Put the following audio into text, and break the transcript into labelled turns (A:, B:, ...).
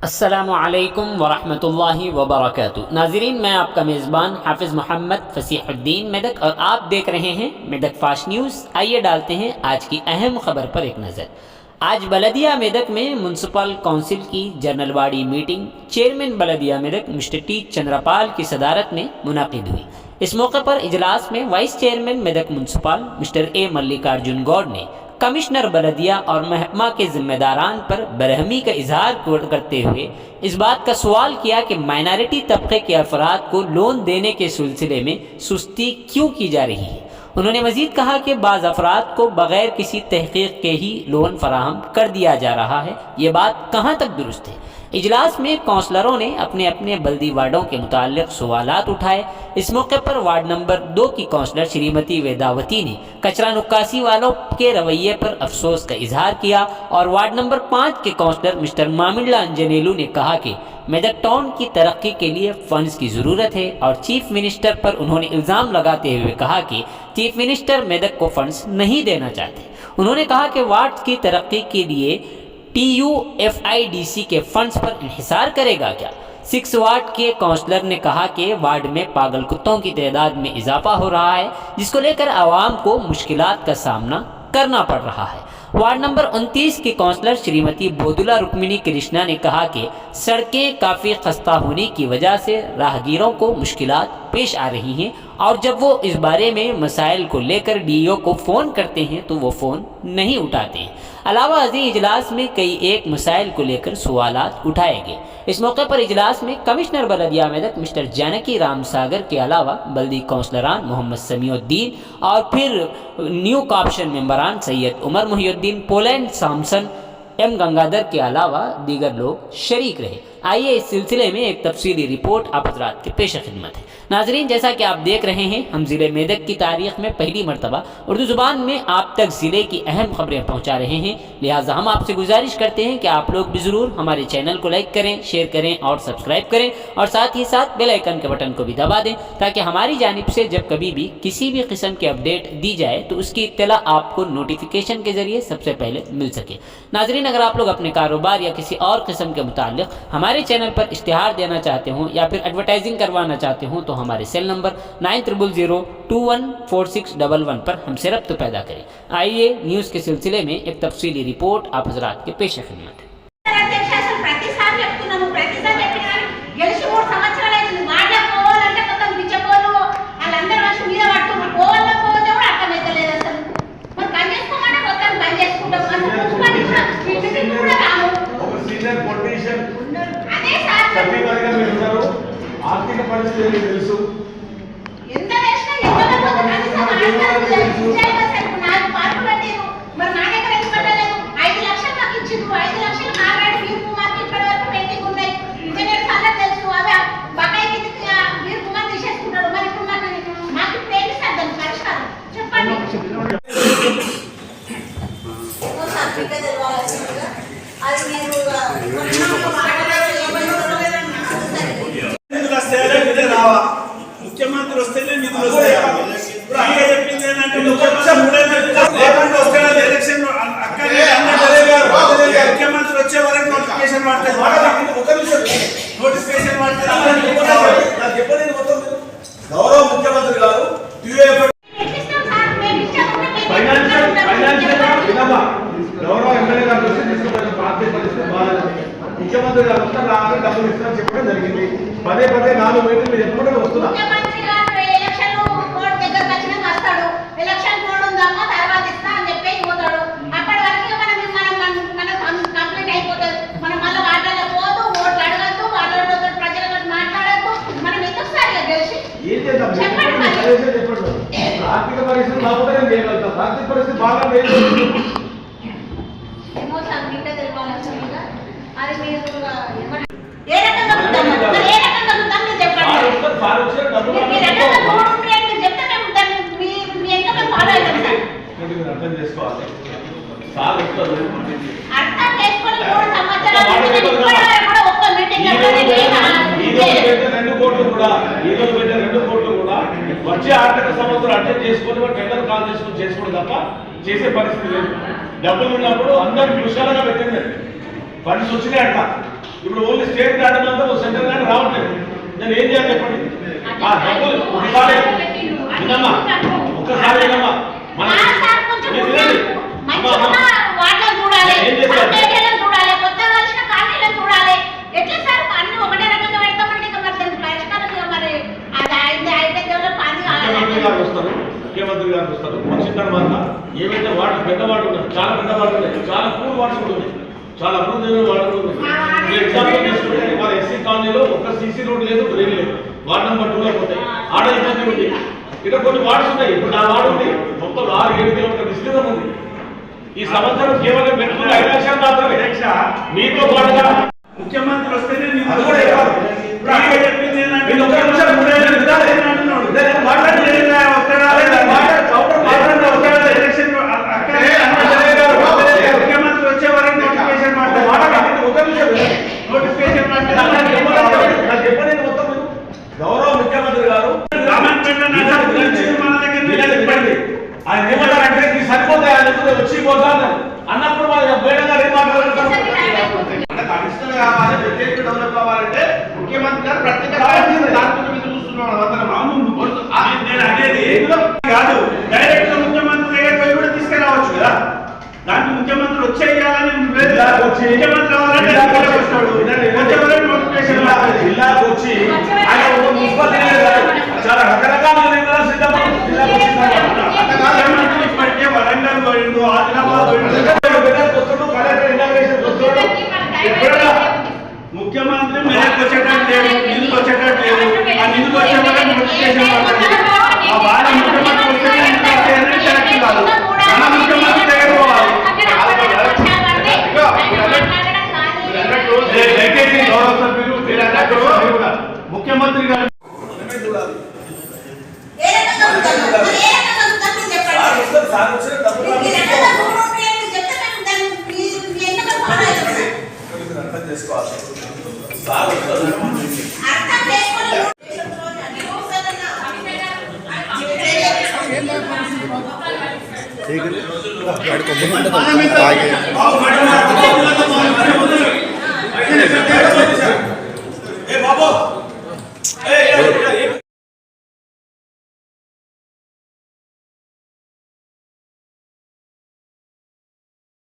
A: السلام ورحمۃ اللہ وبرکاتہ۔ ناظرین، میں آپ کا میزبان حافظ محمد فصیح الدین میدک اور آپ دیکھ رہے ہیں میدک فاسٹ نیوز۔ آئیے ڈالتے ہیں آج کی اہم خبر پر ایک نظر۔ آج بلدیہ میدک میں میونسپل کونسل کی جنرل باڈی میٹنگ چیئرمین بلدیہ میدک مسٹر ٹی چندرپال کی صدارت میں منعقد ہوئی۔ اس موقع پر اجلاس میں وائس چیئرمین میدک میونسپل مسٹر اے ملکارجن گوڈ نے کمشنر بلدیہ اور محکمہ کے ذمہ داران پر برہمی کا اظہار کرتے ہوئے اس بات کا سوال کیا کہ مائنارٹی طبقے کے افراد کو لون دینے کے سلسلے میں سستی کیوں کی جا رہی ہے۔ انہوں نے مزید کہا کہ بعض افراد کو بغیر کسی تحقیق کے ہی لون فراہم کر دیا جا رہا ہے، یہ بات کہاں تک درست ہے۔ اجلاس میں کونسلروں نے اپنے اپنے بلدی وارڈوں کے متعلق سوالات اٹھائے۔ اس موقع پر وارڈ نمبر 2 کی کونسلر شریمتی ویداوتی نے کچرا نکاسی والوں کے رویے پر افسوس کا اظہار کیا اور وارڈ نمبر 5 کے کونسلر مسٹر مامنڈلا انجنیلو نے کہا کہ میدک ٹاؤن کی ترقی کے لیے فنڈز کی ضرورت ہے اور چیف منسٹر پر انہوں نے الزام لگاتے ہوئے کہا کہ چیف منسٹر میدک کو فنڈز نہیں دینا چاہتے۔ انہوں نے کہا کہ وارڈ کی ترقی کے لیے TUFIDC کے فنڈز پر انحصار کرے گا کیا۔ 6 وارڈ کے کونسلر نے کہا کہ وارڈ میں پاگل کتوں کی تعداد میں اضافہ ہو رہا ہے، جس کو لے کر عوام کو مشکلات کا سامنا کرنا پڑ رہا ہے۔ وارڈ نمبر 29 کی کونسلر شریمتی بودولا رکمنی کرشنا نے کہا کہ سڑکیں کافی خستہ ہونے کی وجہ سے راہگیروں کو مشکلات پیش آ رہی ہیں اور جب وہ اس بارے میں مسائل کو لے کر DO کو فون کرتے ہیں تو وہ فون نہیں اٹھاتے ہیں۔ علاوہ ازیں اجلاس میں کئی ایک مسائل کو لے کر سوالات اٹھائے گئے۔ اس موقع پر اجلاس میں کمشنر بلدیہ میدک مسٹر جانکی رام ساگر کے علاوہ بلدی کونسلران محمد سمیع الدین اور پھر نیو کاپشن ممبران سید عمر محی الدین، پولینڈ سامسن، M گنگادر کے علاوہ دیگر لوگ شریک رہے۔ آئیے اس سلسلے میں ایک تفصیلی رپورٹ آپ حضرات کے پیش خدمت ہے۔ ناظرین، جیسا کہ آپ دیکھ رہے ہیں، ہم ضلع میدک کی تاریخ میں پہلی مرتبہ اردو زبان میں آپ تک ضلع کی اہم خبریں پہنچا رہے ہیں، لہٰذا ہم آپ سے گزارش کرتے ہیں کہ آپ لوگ بھی ضرور ہمارے چینل کو لائک کریں، شیئر کریں اور سبسکرائب کریں اور ساتھ ہی ساتھ بیل آئیکن کے بٹن کو بھی دبا دیں تاکہ ہماری جانب سے جب کبھی بھی کسی بھی قسم کی اپڈیٹ دی جائے تو اس کی اطلاع آپ کو نوٹیفیکیشن کے ذریعے سب سے پہلے مل سکے۔ ناظرین، اگر آپ لوگ اپنے کاروبار یا کسی اور قسم کے متعلق ہمارے چینل پر اشتہار دینا چاہتے ہوں یا پھر ایڈورٹائزنگ کروانا چاہتے ہوں تو ہمارے سیل نمبر 9000214611 پر ہم سے رابطہ پیدا کریں۔ آئیے نیوز کے سلسلے میں ایک تفصیلی رپورٹ آپ حضرات کے پیش خدمت ہے۔
B: ఆర్థిక పరిస్థితి తెలుసు, ముఖ్యమంత్రి వస్తేనే నిధులు వస్తాయి। ఇప్పుడు అక్క చెప్పింది ఏంటంటే ఎలక్షన్ ముఖ్యమంత్రి వచ్చే వరకు నోటిఫికేషన్ పడుతుంది, నోటిఫికేషన్ పడుతుంది। గౌరవ ముఖ్యమంత్రి గారు గౌరవ ఎమ్మెల్యే గారు వస్తే తీసుకుపోయిన పార్టీ పరిస్థితి బాగాలేదు। ముఖ్యమంత్రి గారు వస్తే రాగానే డబ్బులు ఇస్తారని చెప్పడం జరిగింది। పదే 4 మీటింగ్లు ఎప్పుడు వస్తున్నా చెప్పండి। ఆర్థిక పరిస్థితి బాగుంటే నేను చేయగలుగుతాను, ఆర్థిక పరిస్థితి బాగా లేదు। అర్థం చేసుకోవాలి, రెండు కోట్లు కూడా వచ్చే ఆర్థిక సంవత్సరం అటెండ్ చేసుకొని టెండర్ కాల్ చేసుకోవడం తప్ప చేసే పరిస్థితి లేదు। డబ్బులు ఉన్నప్పుడు అందరూ విశాలంగా పెట్టింది, ఫండ్స్ వచ్చినాయి అట్లా ఇప్పుడు ఓన్లీ స్టేట్ కార్డు మాత్రం సెంట్రల్ కార్డు రావట్లేదు. నేను ఏం చేయాలి చెప్పండి? ఆ డబ్బులు ఒకసారి వినమ్మా, ఒక్కసారి వినమ్మా. ఏం చేస్తారు? ముఖ్యమంత్రి గారు వస్తారు. వచ్చిన తర్వాత ఏవైతే వాటర్ పెద్ద వాటర్ ఉన్నాయి, చాలా పెద్ద వాటర్ ఉన్నాయి, చాలా పూర్ వాటర్ కూడా ఉన్నాయి, చాలా అభివృద్ధి వాటర్ ఉన్నాయి. ఎగ్జాంపుల్ తీసుకుంటే వాళ్ళ ఎస్సీ కాలనీలో ఒక్క సీసీ రోడ్ లేదు, రైలు లేదు, వార్డ్ నెంబర్ 2లో పోతాయి. ఆడ ఇబ్బంది ఉంది. ఇక్కడ కొన్ని వార్డ్స్ ఉన్నాయి. ఇప్పుడు నా వార్డు ఉంది, మొత్తం 6-7 కిలోమీటర్ల విస్తీర్ణం ఉంది. ఈ సంవత్సరం కేవలం పెట్టుకున్న 5 లక్షలు మాత్రమే. మీతో పాటుగా
C: ముఖ్యమంత్రి వస్తేనే
B: అది కూడా ఇవ్వాలి. మీరు ఒక్క నిమిషం
C: ముఖ్యమంత్రి వచ్చే వరకు నోటిఫికేషన్
B: గౌరవ ముఖ్యమంత్రి గారు ఆయన ఏమంటారంటే ఈ సరిపోతాయి వచ్చి పోతాను అన్నప్పుడు మేడం గారు ఏం మాట్లాడతారు?
D: అడిషనల్ కావాలి, ప్రత్యేక డెవలప్ కావాలంటే ముఖ్యమంత్రి గారు ప్రత్యేక
C: నేను అనేది కాదు, డైరెక్ట్ ముఖ్యమంత్రి దగ్గర పోయి కూడా తీసుకురావచ్చు కదా. దానికి ముఖ్యమంత్రి వచ్చేయాలని ముఖ్యమంత్రి
B: జిల్లాకు వచ్చి ఆయన ఒక మున్సిపల్ చాలా రకరకాల నిర్ణయాలు
C: ముఖ్యమంత్రి ఇప్పటికే వరంగల్ పోయిండు, ఆదిలాబాద్ పోయిండు, ముఖ్యమంత్రి మేరకు వచ్చేటట్టు లేదు, నిధులు వచ్చేటట్టు లేదు. ఆ నిధులు వచ్చే వరకు నోటిఫికేషన్ పడుతుంది. ఆ బాధ ముఖ్యమంత్రి వస్తేనే కరెక్ట్ కాదు. మన ముఖ్యమంత్రి దగ్గర పోవాలి.
B: దయచేసి గౌరవ సభ్యులు ముఖ్యమంత్రి గారు
D: అర్థం చేసుకోవాలి.
C: ठीक है